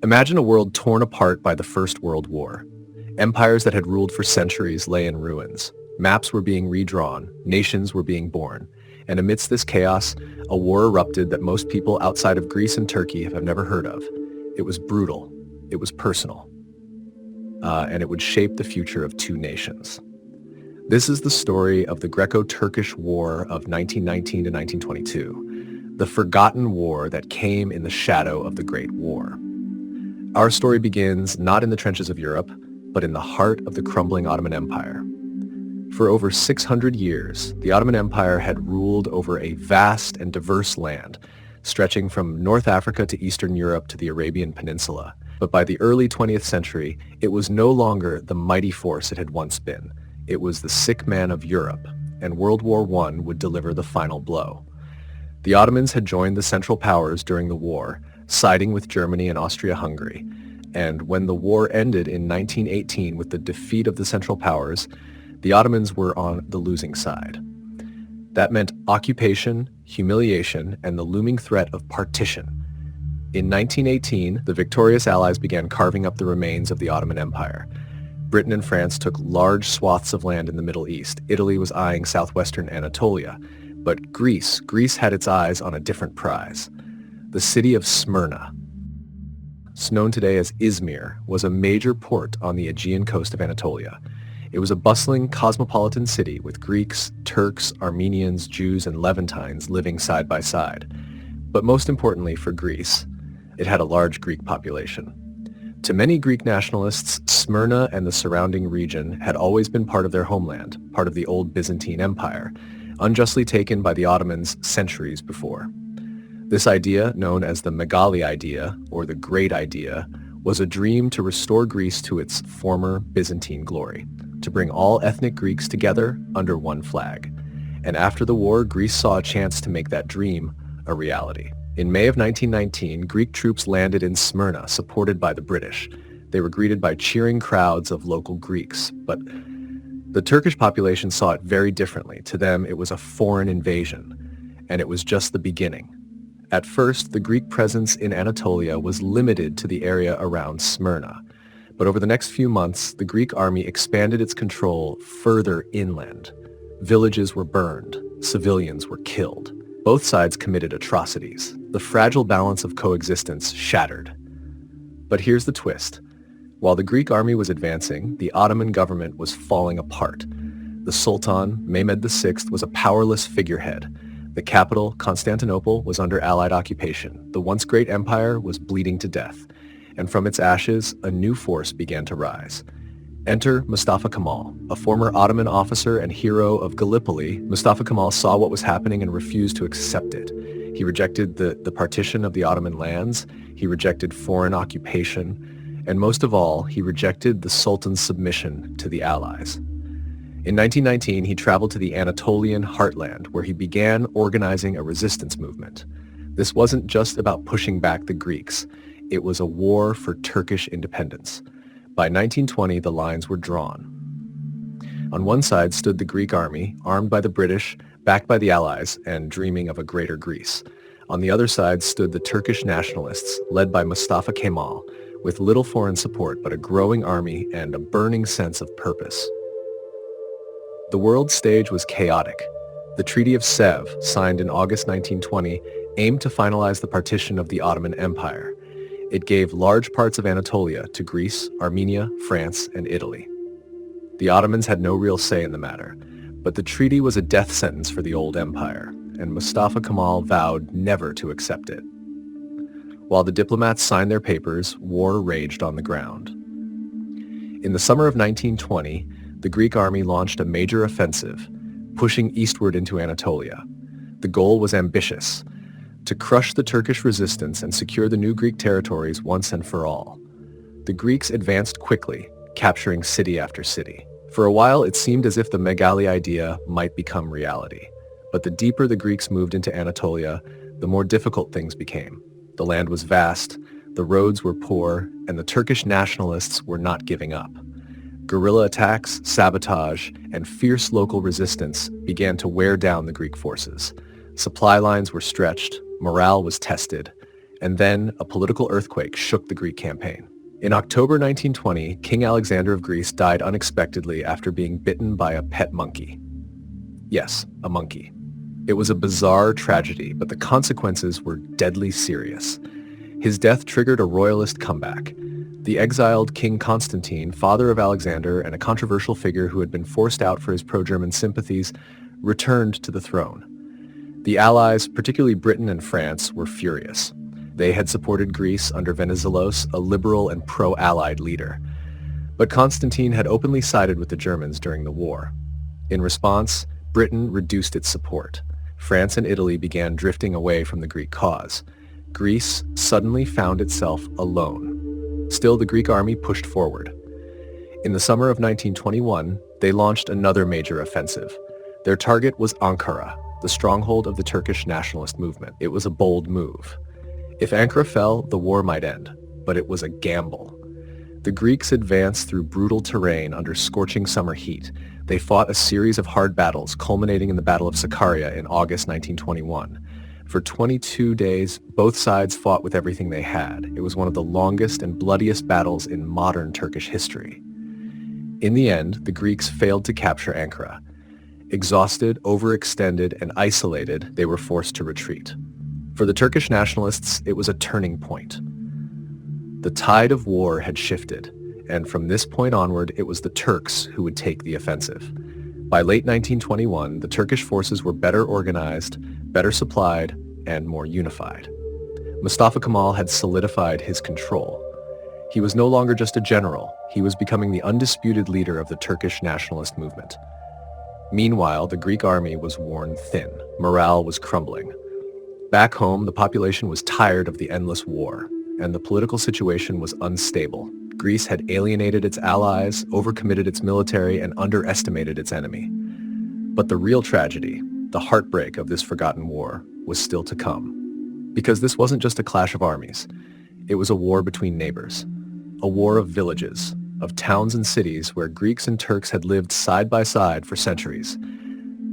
Imagine a world torn apart by the First World War. Empires that had ruled for centuries lay in ruins. Maps were being redrawn, nations were being born. And amidst this chaos, a war erupted that most people outside of Greece and Turkey have never heard of. It was brutal. It was personal. And it would shape the future of two nations. This is the story of the Greco-Turkish War of 1919 to 1922, the forgotten war that came in the shadow of the Great War. Our story begins not in the trenches of Europe, but in the heart of the crumbling Ottoman Empire. For over 600 years, the Ottoman Empire had ruled over a vast and diverse land, stretching from North Africa to Eastern Europe to the Arabian Peninsula. But by the early 20th century, it was no longer the mighty force it had once been. It was the sick man of Europe, and World War I would deliver the final blow. The Ottomans had joined the Central Powers during the war, siding with Germany and Austria-Hungary. And when the war ended in 1918 with the defeat of the Central Powers, the Ottomans were on the losing side. That meant occupation, humiliation, and the looming threat of partition. In 1918, the victorious Allies began carving up the remains of the Ottoman Empire. Britain and France took large swaths of land in the Middle East. Italy was eyeing southwestern Anatolia. But Greece had its eyes on a different prize. The city of Smyrna, known today as Izmir, was a major port on the Aegean coast of Anatolia. It was a bustling, cosmopolitan city with Greeks, Turks, Armenians, Jews, and Levantines living side by side. But most importantly for Greece, it had a large Greek population. To many Greek nationalists, Smyrna and the surrounding region had always been part of their homeland, part of the old Byzantine Empire, unjustly taken by the Ottomans centuries before. This idea, known as the Megali idea, or the Great Idea, was a dream to restore Greece to its former Byzantine glory, to bring all ethnic Greeks together under one flag. And after the war, Greece saw a chance to make that dream a reality. In May of 1919, Greek troops landed in Smyrna, supported by the British. They were greeted by cheering crowds of local Greeks, but the Turkish population saw it very differently. To them, it was a foreign invasion, and it was just the beginning. At first, the Greek presence in Anatolia was limited to the area around Smyrna. But over the next few months, the Greek army expanded its control further inland. Villages were burned. Civilians were killed. Both sides committed atrocities. The fragile balance of coexistence shattered. But here's the twist. While the Greek army was advancing, the Ottoman government was falling apart. The Sultan, Mehmed VI, was a powerless figurehead. The capital, Constantinople, was under Allied occupation. The once great empire was bleeding to death. And from its ashes, a new force began to rise. Enter Mustafa Kemal, a former Ottoman officer and hero of Gallipoli. Mustafa Kemal saw what was happening and refused to accept it. He rejected the partition of the Ottoman lands. He rejected foreign occupation. And most of all, he rejected the Sultan's submission to the Allies. In 1919, he traveled to the Anatolian heartland, where he began organizing a resistance movement. This wasn't just about pushing back the Greeks. It was a war for Turkish independence. By 1920, the lines were drawn. On one side stood the Greek army, armed by the British, backed by the Allies, and dreaming of a greater Greece. On the other side stood the Turkish nationalists, led by Mustafa Kemal, with little foreign support but a growing army and a burning sense of purpose. The world stage was chaotic. The Treaty of Sèvres, signed in August 1920, aimed to finalize the partition of the Ottoman Empire. It gave large parts of Anatolia to Greece, Armenia, France, and Italy. The Ottomans had no real say in the matter, but the treaty was a death sentence for the old empire, and Mustafa Kemal vowed never to accept it. While the diplomats signed their papers, war raged on the ground. In the summer of 1920, the Greek army launched a major offensive, pushing eastward into Anatolia. The goal was ambitious: to crush the Turkish resistance and secure the new Greek territories once and for all. The Greeks advanced quickly, capturing city after city. For a while, it seemed as if the Megali idea might become reality. But the deeper the Greeks moved into Anatolia, the more difficult things became. The land was vast, the roads were poor, and the Turkish nationalists were not giving up. Guerrilla attacks, sabotage, and fierce local resistance began to wear down the Greek forces. Supply lines were stretched, morale was tested, And then a political earthquake shook the Greek campaign. In October 1920, King Alexander of Greece died unexpectedly after being bitten by a pet monkey. Yes, a monkey. It was a bizarre tragedy, but the consequences were deadly serious. His death triggered a royalist comeback. The exiled King Constantine, father of Alexander and a controversial figure who had been forced out for his pro-German sympathies, returned to the throne. The Allies, particularly Britain and France, were furious. They had supported Greece under Venizelos, a liberal and pro-Allied leader. But Constantine had openly sided with the Germans during the war. In response, Britain reduced its support. France and Italy began drifting away from the Greek cause. Greece suddenly found itself alone. Still, the Greek army pushed forward. In the summer of 1921, they launched another major offensive. Their target was Ankara, the stronghold of the Turkish nationalist movement. It was a bold move. If Ankara fell, the war might end, but it was a gamble. The Greeks advanced through brutal terrain under scorching summer heat. They fought a series of hard battles, culminating in the Battle of Sakarya in August 1921. For 22 days, both sides fought with everything they had. It was one of the longest and bloodiest battles in modern Turkish history. In the end, the Greeks failed to capture Ankara. Exhausted, overextended, and isolated, they were forced to retreat. For the Turkish nationalists, it was a turning point. The tide of war had shifted, and from this point onward, it was the Turks who would take the offensive. By late 1921, the Turkish forces were better organized, better supplied, and more unified. Mustafa Kemal had solidified his control. He was no longer just a general, he was becoming the undisputed leader of the Turkish nationalist movement. Meanwhile, the Greek army was worn thin. Morale was crumbling. Back home, the population was tired of the endless war, and the political situation was unstable. Greece had alienated its allies, overcommitted its military, and underestimated its enemy. But the real tragedy, the heartbreak of this forgotten war, was still to come. Because this wasn't just a clash of armies. It was a war between neighbors. A war of villages, of towns and cities where Greeks and Turks had lived side by side for centuries.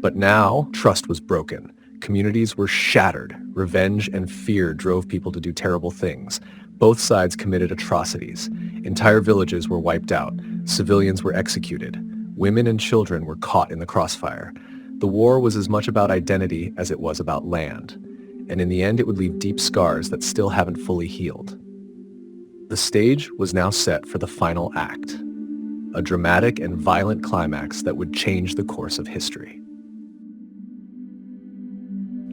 But now, trust was broken. Communities were shattered. Revenge and fear drove people to do terrible things. Both sides committed atrocities. Entire villages were wiped out. Civilians were executed. Women and children were caught in the crossfire. The war was as much about identity as it was about land. And in the end, it would leave deep scars that still haven't fully healed. The stage was now set for the final act, a dramatic and violent climax that would change the course of history.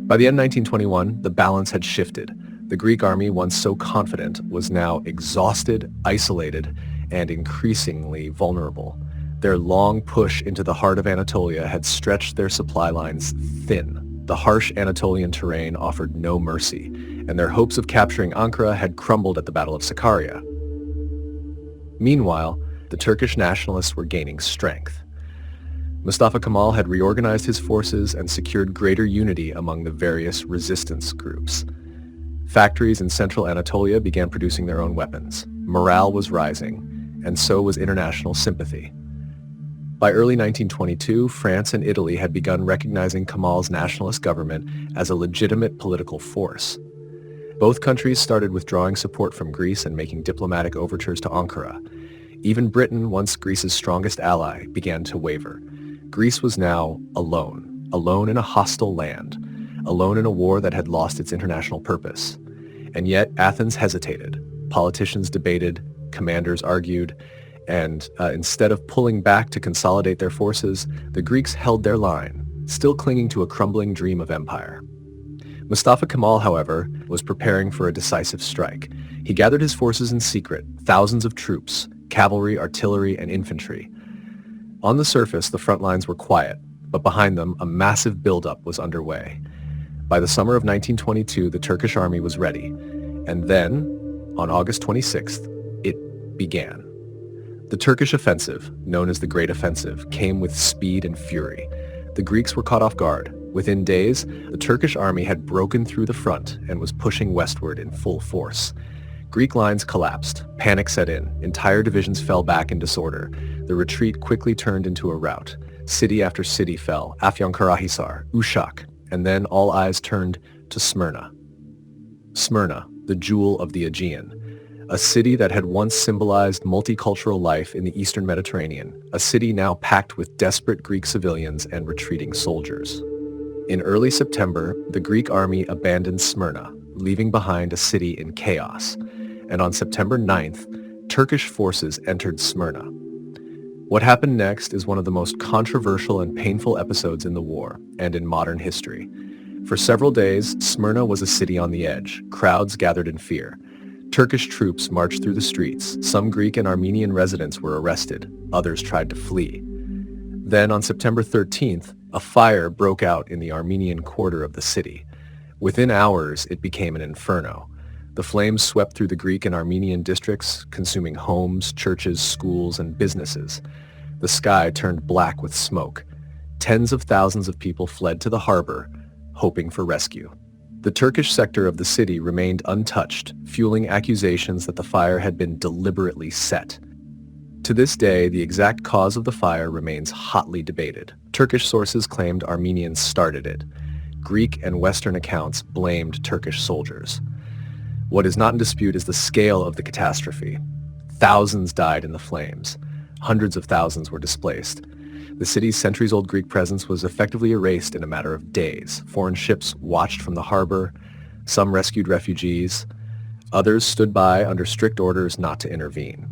By the end of 1921, the balance had shifted. The Greek army, once so confident, was now exhausted, isolated, and increasingly vulnerable. Their long push into the heart of Anatolia had stretched their supply lines thin. The harsh Anatolian terrain offered no mercy, and their hopes of capturing Ankara had crumbled at the Battle of Sakarya. Meanwhile, the Turkish nationalists were gaining strength. Mustafa Kemal had reorganized his forces and secured greater unity among the various resistance groups. Factories in central Anatolia began producing their own weapons. Morale was rising, and so was international sympathy. By early 1922, France and Italy had begun recognizing Kemal's nationalist government as a legitimate political force. Both countries started withdrawing support from Greece and making diplomatic overtures to Ankara. Even Britain, once Greece's strongest ally, began to waver. Greece was now alone in a hostile land, alone in a war that had lost its international purpose. And yet Athens hesitated. Politicians debated, commanders argued, and instead of pulling back to consolidate their forces, the Greeks held their line, still clinging to a crumbling dream of empire. Mustafa Kemal, however, was preparing for a decisive strike. He gathered his forces in secret, thousands of troops, cavalry, artillery, and infantry. On the surface, the front lines were quiet, but behind them, a massive buildup was underway. By the summer of 1922, the Turkish army was ready. And then, on August 26th, it began. The Turkish offensive, known as the Great Offensive, came with speed and fury. The Greeks were caught off guard. Within days, the Turkish army had broken through the front and was pushing westward in full force. Greek lines collapsed. Panic set in. Entire divisions fell back in disorder. The retreat quickly turned into a rout. City after city fell. Afyonkarahisar, Uşak, and then all eyes turned to Smyrna. Smyrna, the jewel of the Aegean, a city that had once symbolized multicultural life in the Eastern Mediterranean, a city now packed with desperate Greek civilians and retreating soldiers. In early September, the Greek army abandoned Smyrna, leaving behind a city in chaos. And on September 9th, Turkish forces entered Smyrna. What happened next is one of the most controversial and painful episodes in the war and in modern history. For several days, Smyrna was a city on the edge. Crowds gathered in fear. Turkish troops marched through the streets. Some Greek and Armenian residents were arrested. Others tried to flee. Then on September 13th, a fire broke out in the Armenian quarter of the city. Within hours, it became an inferno. The flames swept through the Greek and Armenian districts, consuming homes, churches, schools, and businesses. The sky turned black with smoke. Tens of thousands of people fled to the harbor, hoping for rescue. The Turkish sector of the city remained untouched, fueling accusations that the fire had been deliberately set. To this day, the exact cause of the fire remains hotly debated. Turkish sources claimed Armenians started it. Greek and Western accounts blamed Turkish soldiers. What is not in dispute is the scale of the catastrophe. Thousands died in the flames. Hundreds of thousands were displaced. The city's centuries-old Greek presence was effectively erased in a matter of days. Foreign ships watched from the harbor. Some rescued refugees. Others stood by under strict orders not to intervene.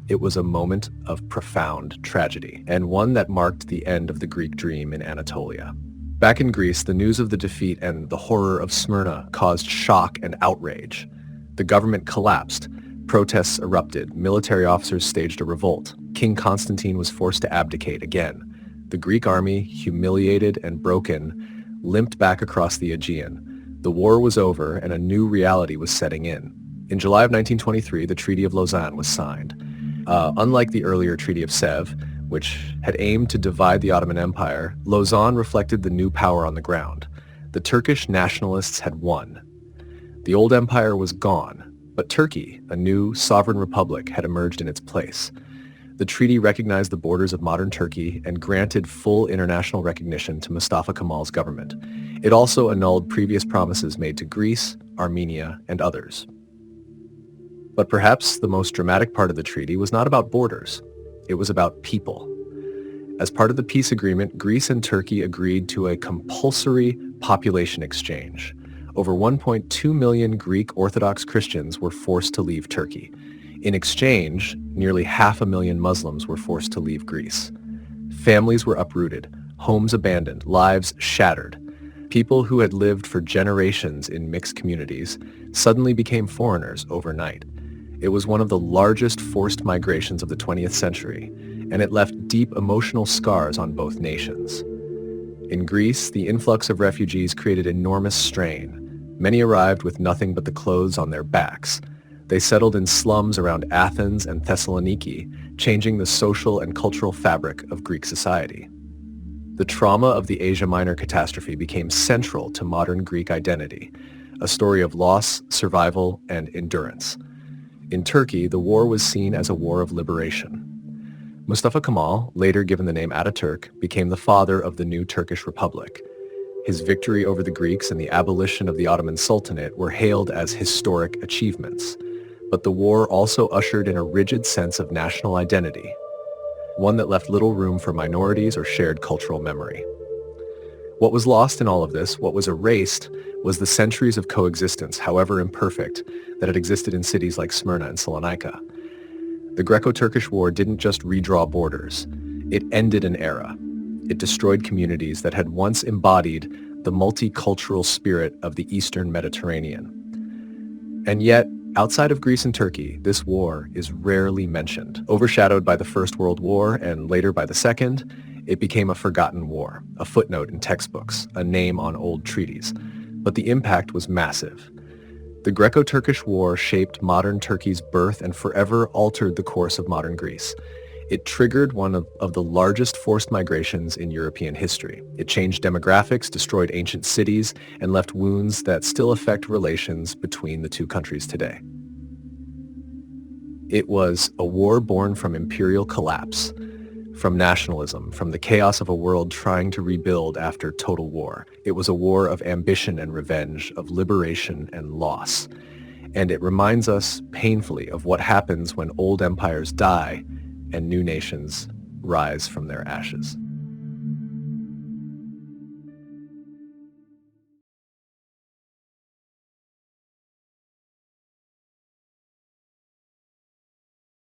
It was a moment of profound tragedy, and one that marked the end of the Greek dream in Anatolia. Back in Greece, the news of the defeat and the horror of Smyrna caused shock and outrage. The government collapsed. Protests erupted. Military officers staged a revolt. King Constantine was forced to abdicate again. The Greek army, humiliated and broken, limped back across the Aegean. The war was over and a new reality was setting in. In July of 1923, the Treaty of Lausanne was signed. Unlike the earlier Treaty of Sèvres, which had aimed to divide the Ottoman Empire, Lausanne reflected the new power on the ground. The Turkish nationalists had won. The old empire was gone, but Turkey, a new sovereign republic, had emerged in its place. The treaty recognized the borders of modern Turkey and granted full international recognition to Mustafa Kemal's government. It also annulled previous promises made to Greece, Armenia, and others. But perhaps the most dramatic part of the treaty was not about borders. It was about people. As part of the peace agreement, Greece and Turkey agreed to a compulsory population exchange. Over 1.2 million Greek Orthodox Christians were forced to leave Turkey. In exchange, nearly 500,000 Muslims were forced to leave Greece. Families were uprooted, homes abandoned, lives shattered. People who had lived for generations in mixed communities suddenly became foreigners overnight. It was one of the largest forced migrations of the 20th century, and it left deep emotional scars on both nations. In Greece, the influx of refugees created enormous strain. Many arrived with nothing but the clothes on their backs. They settled in slums around Athens and Thessaloniki, changing the social and cultural fabric of Greek society. The trauma of the Asia Minor catastrophe became central to modern Greek identity, a story of loss, survival, and endurance. In Turkey, the war was seen as a war of liberation. Mustafa Kemal, later given the name Atatürk, became the father of the new Turkish Republic. His victory over the Greeks and the abolition of the Ottoman Sultanate were hailed as historic achievements. But the war also ushered in a rigid sense of national identity, one that left little room for minorities or shared cultural memory. What was lost in all of this, what was erased, was the centuries of coexistence, however imperfect, that had existed in cities like Smyrna and Salonika. The Greco-Turkish War didn't just redraw borders. It ended an era. It destroyed communities that had once embodied the multicultural spirit of the Eastern Mediterranean. And yet, outside of Greece and Turkey, this war is rarely mentioned. Overshadowed by the First World War and later by the Second, it became a forgotten war, a footnote in textbooks, a name on old treaties. But the impact was massive. The Greco-Turkish War shaped modern Turkey's birth and forever altered the course of modern Greece. It triggered one of the largest forced migrations in European history. It changed demographics, destroyed ancient cities, and left wounds that still affect relations between the two countries today. It was a war born from imperial collapse, from nationalism, from the chaos of a world trying to rebuild after total war. It was a war of ambition and revenge, of liberation and loss. and it reminds us painfully of what happens when old empires die and new nations rise from their ashes.